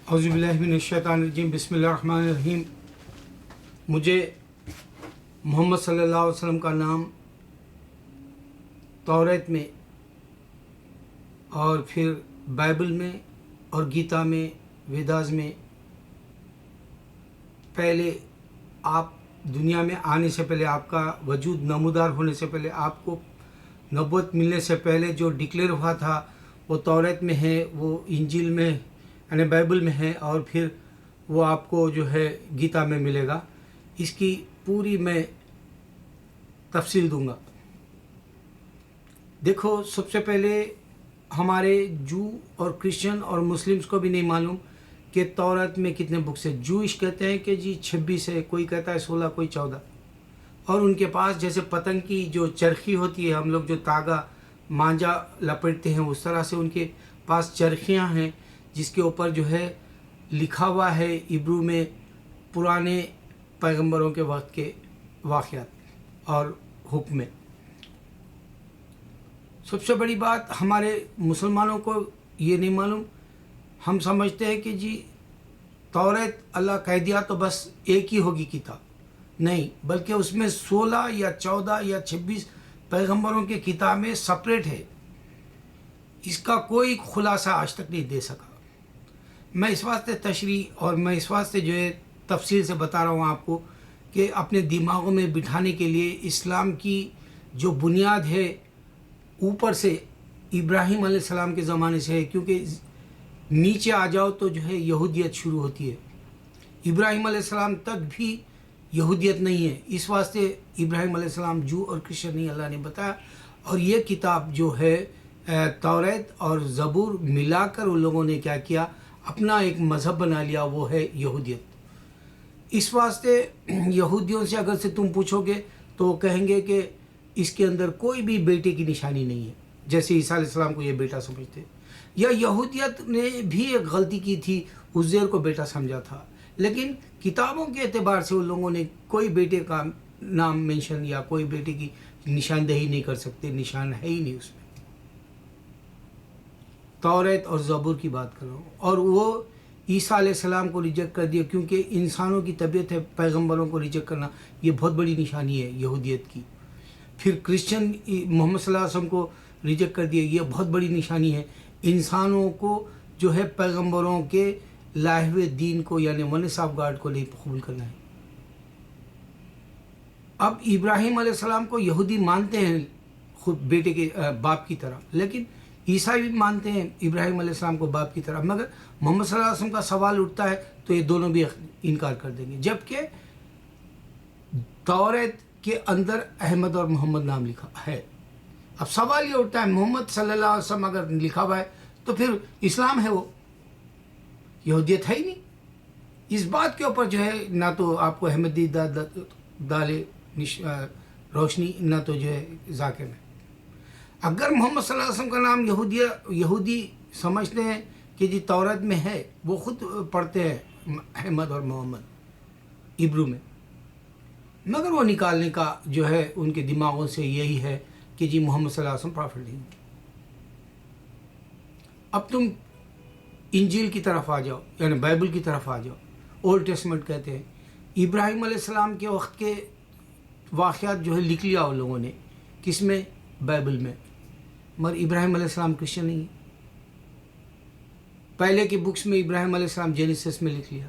اعوذ من الشیطان الرجیم بسم اللہ الرحمن الرحیم۔ مجھے محمد صلی اللہ علیہ وسلم کا نام توریت میں اور پھر بائبل میں اور گیتا میں ویداز میں پہلے آپ دنیا میں آنے سے پہلے آپ کا وجود نمودار ہونے سے پہلے آپ کو نبوت ملنے سے پہلے جو ڈکلیئر ہوا تھا وہ توریت میں ہے، وہ انجیل میں یعنی بائبل میں ہے، اور پھر وہ آپ کو جو ہے گیتا میں ملے گا۔ اس کی پوری میں تفصیل دوں گا۔ دیکھو، سب سے پہلے ہمارے جو اور کرسچن اور مسلمز کو بھی نہیں معلوم کہ توریت میں کتنے بکس ہیں۔ جوئش کہتے ہیں کہ جی 26 ہے، کوئی کہتا ہے 16، کوئی 14، اور ان کے پاس جیسے پتنگ کی جو چرخی ہوتی ہے، ہم لوگ جو تاگا مانجا لپیٹتے ہیں اس طرح سے ان کے پاس چرخیاں ہیں جس کے اوپر جو ہے لکھا ہوا ہے عبرو میں پرانے پیغمبروں کے وقت کے واقعات اور حکم۔ سب سے بڑی بات ہمارے مسلمانوں کو یہ نہیں معلوم، ہم سمجھتے ہیں کہ جی توریت اللہ کہہ دیا تو بس ایک ہی ہوگی کتاب، نہیں، بلکہ اس میں 16 یا 14 یا 26 پیغمبروں کی کتابیں سپریٹ ہے۔ اس کا کوئی خلاصہ آج تک نہیں دے سکا۔ میں اس واسطے تشریح اور میں اس واسطے جو ہے تفصیل سے بتا رہا ہوں آپ کو کہ اپنے دماغوں میں بٹھانے کے لیے اسلام کی جو بنیاد ہے اوپر سے ابراہیم علیہ السلام کے زمانے سے ہے، کیونکہ نیچے آ جاؤ تو جو ہے یہودیت شروع ہوتی ہے۔ ابراہیم علیہ السلام تک بھی یہودیت نہیں ہے، اس واسطے ابراہیم علیہ السلام جو اور کرسچن نہیں، اللہ نے بتایا۔ اور یہ کتاب جو ہے توریت اور زبور ملا کر ان لوگوں نے کیا کیا، اپنا ایک مذہب بنا لیا، وہ ہے یہودیت۔ اس واسطے یہودیوں سے اگر سے تم پوچھو گے تو وہ کہیں گے کہ اس کے اندر کوئی بھی بیٹے کی نشانی نہیں ہے، جیسے عیسیٰ علیہ السلام کو یہ بیٹا سمجھتے، یا یہودیت نے بھی ایک غلطی کی تھی، عزیر کو بیٹا سمجھا تھا، لیکن کتابوں کے اعتبار سے ان لوگوں نے کوئی بیٹے کا نام مینشن یا کوئی بیٹے کی نشاندہی نہیں کر سکتے، نشان ہے ہی نہیں اس میں۔ توریت اور زبور کی بات کر رہا ہوں، اور وہ عیسیٰ علیہ السلام کو ریجیکٹ کر دیا، کیونکہ انسانوں کی طبیعت ہے پیغمبروں کو ریجیکٹ کرنا، یہ بہت بڑی نشانی ہے یہودیت کی۔ پھر کرسچن محمد صلی اللہ علیہ وسلم کو ریجیکٹ کر دیا، یہ بہت بڑی نشانی ہے۔ انسانوں کو جو ہے پیغمبروں کے لائے ہوئے دین کو یعنی ونس آف گاڈ کو نہیں قبول کرنا ہے۔ اب ابراہیم علیہ السلام کو یہودی مانتے ہیں خود بیٹے کے باپ کی طرح، لیکن عیسائی بھی مانتے ہیں ابراہیم علیہ السلام کو باپ کی طرح، مگر محمد صلی اللہ علیہ وسلم کا سوال اٹھتا ہے تو یہ دونوں بھی انکار کر دیں گے، جبکہ توریت کے اندر احمد اور محمد نام لکھا ہے۔ اب سوال یہ اٹھتا ہے محمد صلی اللہ علیہ وسلم اگر لکھا ہوا ہے تو پھر اسلام ہے، وہ یہودیت ہے ہی نہیں۔ اس بات کے اوپر جو ہے نہ تو آپ کو احمدی ڈالے روشنی، نہ تو جو ہے ذاکر میں۔ اگر محمد صلی اللہ علیہ وسلم کا نام یہودی سمجھتے ہیں کہ جی توریت میں ہے، وہ خود پڑھتے ہیں احمد اور محمد عبرو میں، مگر وہ نکالنے کا جو ہے ان کے دماغوں سے یہی ہے کہ جی محمد صلی اللہ علیہ وسلم پرافٹ نہیں۔ اب تم انجیل کی طرف آ جاؤ، یعنی بائبل کی طرف آ جاؤ، اولڈ ٹیسٹمنٹ کہتے ہیں۔ ابراہیم علیہ السلام کے وقت کے واقعات جو ہے لکھ لیا ان لوگوں نے، کس میں؟ بائبل میں، مگر ابراہیم علیہ السلام کرسچن نہیں ہے۔ پہلے کے بکس میں ابراہیم علیہ السلام جینیسس میں لکھ لیا۔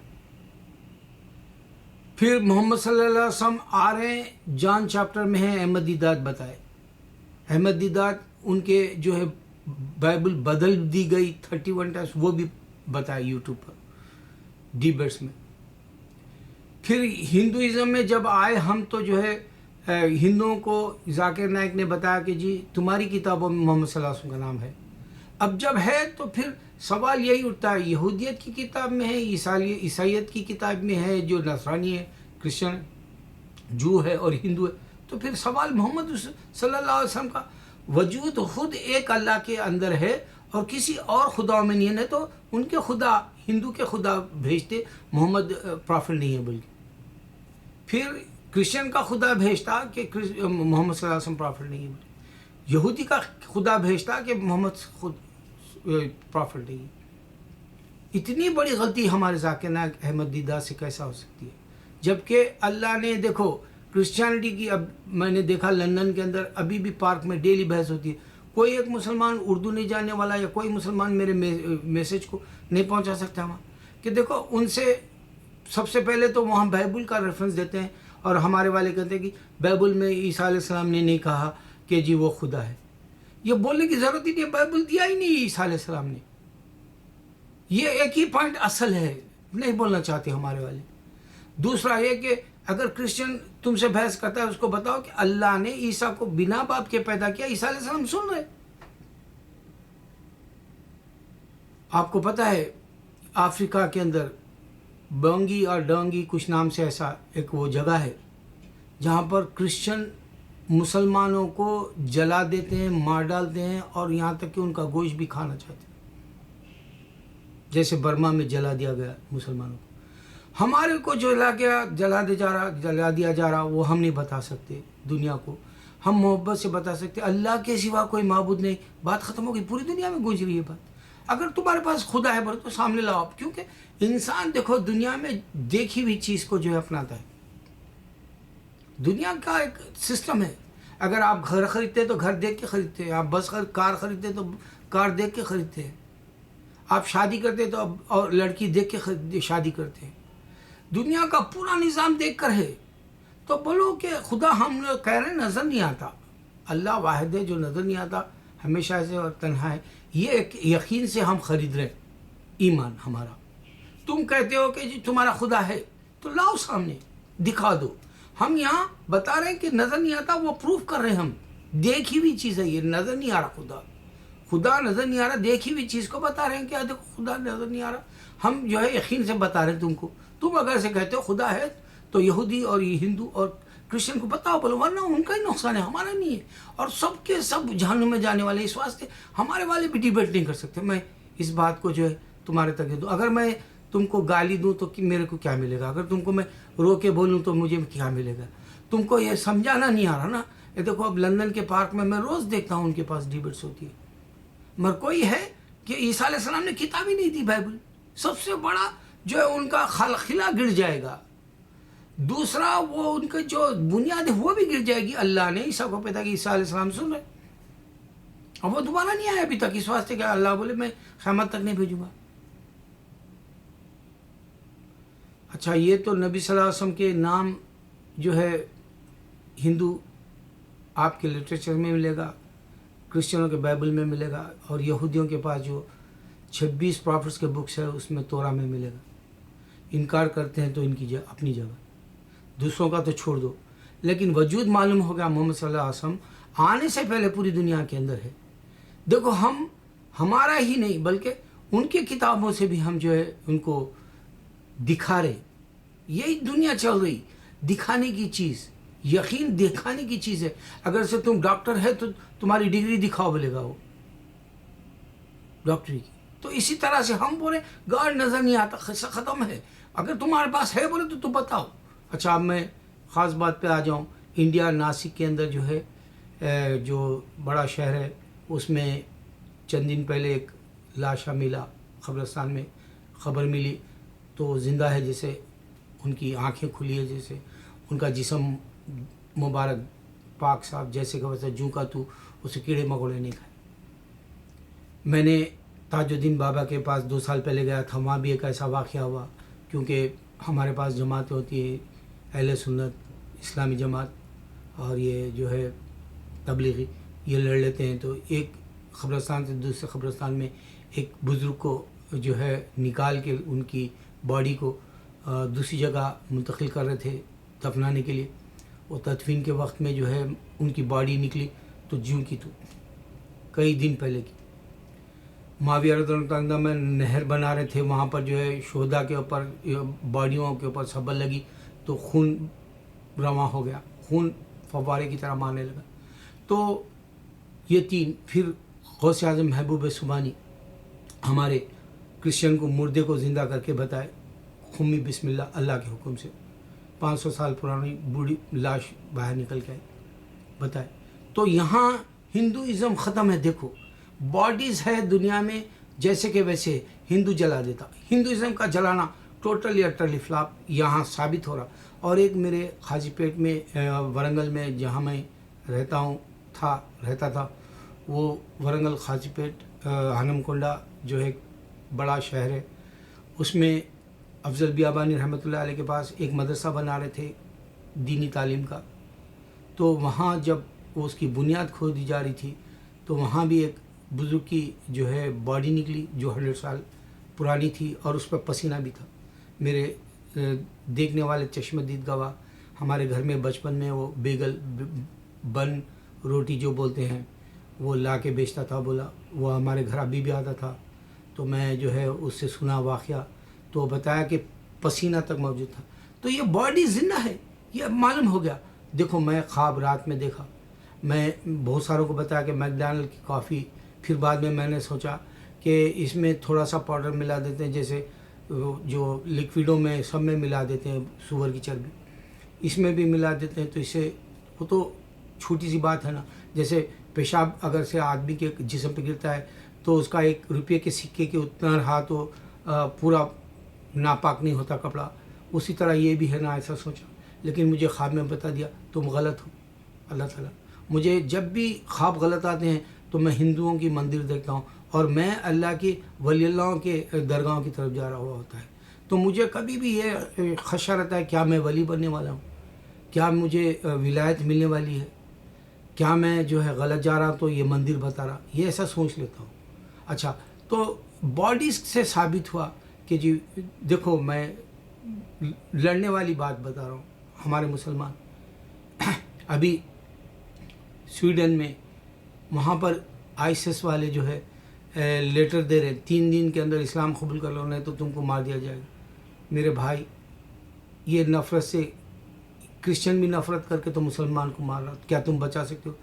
پھر محمد صلی اللہ علیہ وسلم آ رہے ہیں، جان چیپٹر میں ہے، احمد دیدات بتائے، احمد دیدات ان کے جو ہے بائبل بدل دی گئی 31 ٹائمس، وہ بھی بتائے یوٹیوب پر ڈیبیٹس میں۔ پھر ہندوازم میں جب آئے ہم تو جو ہے ہندوؤں کو ذاکر نائک نے بتایا کہ جی تمہاری کتابوں میں محمد صلی اللہ علیہ وسلم کا نام ہے۔ اب جب ہے تو پھر سوال یہی اٹھتا ہے، یہودیت کی کتاب میں ہے، عیسائیت کی کتاب میں ہے، جو نصرانی ہے، کرسچن جو ہے اور ہندو ہے، تو پھر سوال محمد صلی اللہ علیہ وسلم کا وجود خود ایک اللہ کے اندر ہے اور کسی اور خداؤں میں نہیں ہے، تو ان کے خدا ہندو کے خدا بھیجتے، محمد پرافٹ نہیں ہے، بلکہ پھر کرسچن کا خدا بھیجتا کہ محمد صلی اللہ علیہ وسلم پرافٹ نہیں ہے، یہودی کا خدا بھیجتا کہ محمد خود پرافٹ نہیں ہے۔ اتنی بڑی غلطی ہمارے ذاکر نائک احمد دیدار سے کیسا ہو سکتی ہے؟ جبکہ اللہ نے دیکھو کرسچینٹی کی، اب میں نے دیکھا لندن کے اندر ابھی بھی پارک میں ڈیلی بحث ہوتی ہے، کوئی ایک مسلمان اردو نہیں جاننے والا یا کوئی مسلمان میرے میسج کو نہیں پہنچا سکتا وہاں، کہ دیکھو ان سے سب سے پہلے تو وہاں بائبل کا ریفرنس دیتے ہیں، اور ہمارے والے کہتے ہیں کہ بائبل میں عیسیٰ علیہ السلام نے نہیں کہا کہ جی وہ خدا ہے. یہ بولنے کی ضرورت ہی نہیں، بائبل دیا ہی نہیں عیسیٰ علیہ السلام نے. یہ ایک ہی پوائنٹ اصل ہے، نہیں بولنا چاہتے ہمارے والے. دوسرا یہ کہ اگر کرسچن تم سے بحث کرتا ہے اس کو بتاؤ کہ اللہ نے عیسیٰ کو بنا باپ کے پیدا کیا. عیسیٰ علیہ السلام سن رہے. آپ کو پتہ ہے افریقہ کے اندر بانگی اور ڈانگی کچھ نام سے ایسا ایک وہ جگہ ہے جہاں پر کرسچن مسلمانوں کو جلا دیتے ہیں، مار ڈالتے ہیں، اور یہاں تک کہ ان کا گوشت بھی کھانا چاہتے ہیں، جیسے برما میں جلا دیا گیا مسلمانوں کو. ہمارے کو جلا دیا جا رہا وہ ہم نہیں بتا سکتے دنیا کو. ہم محبت سے بتا سکتے اللہ کے سوا کوئی معبود نہیں. بات ختم ہو گئی. پوری دنیا میں گونج رہی ہے بات. اگر تمہارے پاس خدا ہے تو سامنے لاؤ. کیونکہ انسان دیکھو دنیا میں دیکھی ہوئی چیز کو جو ہے اپناتا ہے. دنیا کا ایک سسٹم ہے. اگر آپ گھر خریدتے تو گھر دیکھ کے خریدتے ہیں، آپ کار خریدتے تو کار دیکھ کے خریدتے ہیں، آپ شادی کرتے تو اور لڑکی دیکھ کے شادی کرتے ہیں. دنیا کا پورا نظام دیکھ کر ہے. تو بولو کہ خدا ہم کہہ رہے ہیں نظر نہیں آتا. اللہ واحد ہے جو نظر نہیں آتا، ہمیشہ سے اور تنہا ہے. یہ ایک یقین سے ہم خرید رہے ہیں ایمان ہمارا. تم کہتے ہو کہ جی تمہارا خدا ہے تو لاؤ سامنے دکھا دو. ہم یہاں بتا رہے ہیں کہ نظر نہیں آتا، وہ پروف کر رہے ہیں. ہم دیکھی ہوئی چیز ہے، یہ نظر نہیں آ رہا. خدا نظر نہیں آ رہا، دیکھی ہوئی چیز کو بتا رہے ہیں کہ دیکھو خدا نظر نہیں آ رہا. ہم جو ہے یقین سے بتا رہے ہیں تم کو. تم اگر سے کہتے ہو خدا ہے تو یہودی اور ہندو اور کرسچن کو بتاؤ، بولو، ورنہ ان کا ہی نقصان ہے، ہمارا نہیں ہے. اور سب کے سب جہنم میں جانے والے. اس واسطے ہمارے والے بھی ڈیبیٹ نہیں کر سکتے. میں اس بات کو جو ہے تمہارے تک دے دوں. اگر میں تم کو گالی دوں تو میرے کو کیا ملے گا؟ اگر تم کو میں رو کے بولوں تو مجھے کیا ملے گا؟ تم کو یہ سمجھانا نہیں آ رہا نا. یہ دیکھو اب لندن کے پارک میں روز دیکھتا ہوں ان کے پاس ڈیبیٹس ہوتی ہے. مگر کوئی ہے کہ عیسیٰ علیہ السلام نے کتاب ہی نہیں دی بائبل. سب سے بڑا جو ہے ان کا خلا گر جائے گا. دوسرا وہ ان کا جو بنیاد ہے وہ بھی گر جائے گی. اللہ نے عیسیٰ کو پیدا کیا، عیسیٰ علیہ السلام سن رہے، اور وہ دوبارہ نہیں آیا ابھی تک. اس واسطے کہ اللہ بولے میں قیامت تک نہیں بھیجوں گا. اچھا، یہ تو نبی صلی اللہ علیہ وسلم کے نام جو ہے ہندو آپ کے لٹریچر میں ملے گا، کرسچنوں کے بائبل میں ملے گا، اور یہودیوں کے پاس جو 26 پروفٹس کے بکس ہے اس میں تورا میں ملے گا. انکار کرتے ہیں تو ان کی اپنی جگہ، دوسروں کا تو چھوڑ دو. لیکن وجود معلوم ہو گیا محمد صلی اللہ علیہ وسلم آنے سے پہلے پوری دنیا کے اندر ہے. دیکھو ہم ہمارا ہی نہیں بلکہ ان کی کتابوں سے بھی ہم جو ہے ان کو دکھا رہے. یہی دنیا چل رہی، دکھانے کی چیز. یقین دکھانے کی چیز ہے. اگر سے تم ڈاکٹر ہے تو تمہاری ڈگری دکھاؤ بولے گا وہ ڈاکٹری کی. تو اسی طرح سے ہم بولے گاڈ نظر نہیں آتا، ختم ہے. اگر تمہارے پاس ہے بولے تو تم بتاؤ. اچھا، اب میں خاص بات پہ آ جاؤں. انڈیا ناسک کے اندر جو ہے جو بڑا شہر ہے اس میں چند دن پہلے ایک لاشا ملا. قبرستان میں خبر ملی تو زندہ ہے، جیسے ان کی آنکھیں کھلی ہے، جیسے ان کا جسم مبارک پاک صاف، جیسے کہ ویسے جوں کا تو اسے کیڑے مکوڑے نہیں کھائے. میں نے تاج الدین بابا کے پاس 2 سال پہلے گیا تھا. وہاں بھی ایک ایسا واقعہ ہوا، کیونکہ ہمارے پاس جماعتیں ہوتی ہیں، اہل سنت، اسلامی جماعت اور یہ جو ہے تبلیغی، یہ لڑ لیتے ہیں. تو ایک قبرستان سے دوسرے قبرستان میں ایک بزرگ کو جو ہے نکال کے ان کی باڈی کو دوسری جگہ منتقل کر رہے تھے دفنانے کے لیے. وہ تدفین کے وقت میں جو ہے ان کی باڈی نکلی تو جوں کی تو کئی دن پہلے کی. معاویہ رضی اللہ عنہ میں نہر بنا رہے تھے، وہاں پر جو ہے شہداء کے اوپر باڈیوں کے اوپر سبل لگی تو خون رواں ہو گیا، خون فوارے کی طرح مارنے لگا. تو یہ 3. پھر غوث اعظم محبوب سبحانی ہمارے کرسچن کو مردے کو زندہ کر کے بتائے، خمی بسم اللہ، اللہ کے حکم سے 500 سال پرانی بوڑھی لاش باہر نکل کے آئی، بتائے. تو یہاں ہندوازم ختم ہے. دیکھو باڈیز ہے دنیا میں جیسے کہ ویسے. ہندو جلا دیتا. ہندوازم کا جلانا ٹوٹلی اٹرلی فلاپ یہاں ثابت ہو رہا. اور ایک میرے حاجی پیٹ میں ورنگل میں جہاں میں رہتا تھا وہ ورنگل حاجی پیٹ ہنم کنڈا جو ایک بڑا شہر ہے، اس میں افضل بیابانی رحمۃ اللہ علیہ کے پاس ایک مدرسہ بنا رہے تھے دینی تعلیم کا. تو وہاں جب وہ اس کی بنیاد کھودی جا رہی تھی تو وہاں بھی ایک بزرگ کی جو ہے باڈی نکلی جو 100 سال پرانی تھی اور اس پہ پسینہ بھی تھا. میرے دیکھنے والے چشم دید گواہ ہمارے گھر میں بچپن میں وہ بیگل بن روٹی جو بولتے ہیں وہ لا کے بیچتا تھا. بولا وہ ہمارے گھر ابھی بھی آتا تھا تو میں جو ہے اس سے سنا واقعہ تو بتایا کہ پسینہ تک موجود تھا. تو یہ باڈی زندہ ہے، یہ اب معلوم ہو گیا. دیکھو میں خواب رات میں دیکھا، میں بہت ساروں کو بتایا کہ میکڈونلڈ کی کافی، پھر بعد میں نے سوچا کہ اس میں تھوڑا سا پاؤڈر ملا دیتے ہیں جیسے جو لکوڈوں میں سب میں ملا دیتے ہیں سور کی چربی، اس میں بھی ملا دیتے ہیں تو اس سے وہ تو چھوٹی سی بات ہے نا. جیسے پیشاب اگر سے آدمی کے جسم پہ گرتا ہے تو اس کا 1 روپے کے سکے کے اتنا رہا تو پورا ناپاک نہیں ہوتا کپڑا، اسی طرح یہ بھی ہے نا. ایسا سوچا لیکن مجھے خواب میں بتا دیا تم غلط ہو. اللہ تعالیٰ مجھے جب بھی خواب غلط آتے ہیں تو میں ہندوؤں کی مندر دیکھتا ہوں اور میں اللہ کی ولی اللہ کے درگاہوں کی طرف جا رہا ہوا ہوتا ہے تو مجھے کبھی بھی یہ خدشہ رہتا ہے کیا میں ولی بننے والا ہوں، کیا مجھے ولایت ملنے والی ہے، کیا میں جو ہے غلط جا رہا تو یہ مندر بتا رہا، یہ ایسا سوچ لیتا ہوں. اچھا تو باڈی سے ثابت ہوا کہ جی دیکھو میں لڑنے والی بات بتا رہا ہوں. ہمارے مسلمان ابھی سویڈن میں وہاں پر ISIS والے جو ہے لیٹر دے رہے 3 دن کے اندر اسلام قبول کر لو نہیں تو تم کو مار دیا جائے گا. میرے بھائی یہ نفرت سے کرسچن بھی نفرت کر کے تو مسلمان کو مار رہا، کیا تم بچا سکتے ہو؟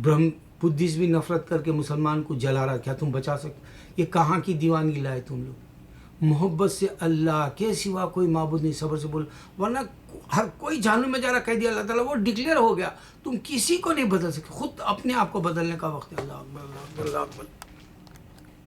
برہم بدھسٹ بھی نفرت کر کے مسلمان کو جلا رہا، کیا تم بچا سکتے ہو؟ یہ کہاں کی دیوانگی لائے تم لوگ؟ محبت سے اللہ کے سوا کوئی معبود نہیں، صبر سے بولو، ورنہ ہر کوئی جہنم میں جا رہا کہہ دیا اللہ تعالیٰ، وہ ڈکلیئر ہو گیا. تم کسی کو نہیں بدل سکتے، خود اپنے آپ کو بدلنے کا وقت ہے. اللہ اکبر اللہ اکبر اللہ اکبر.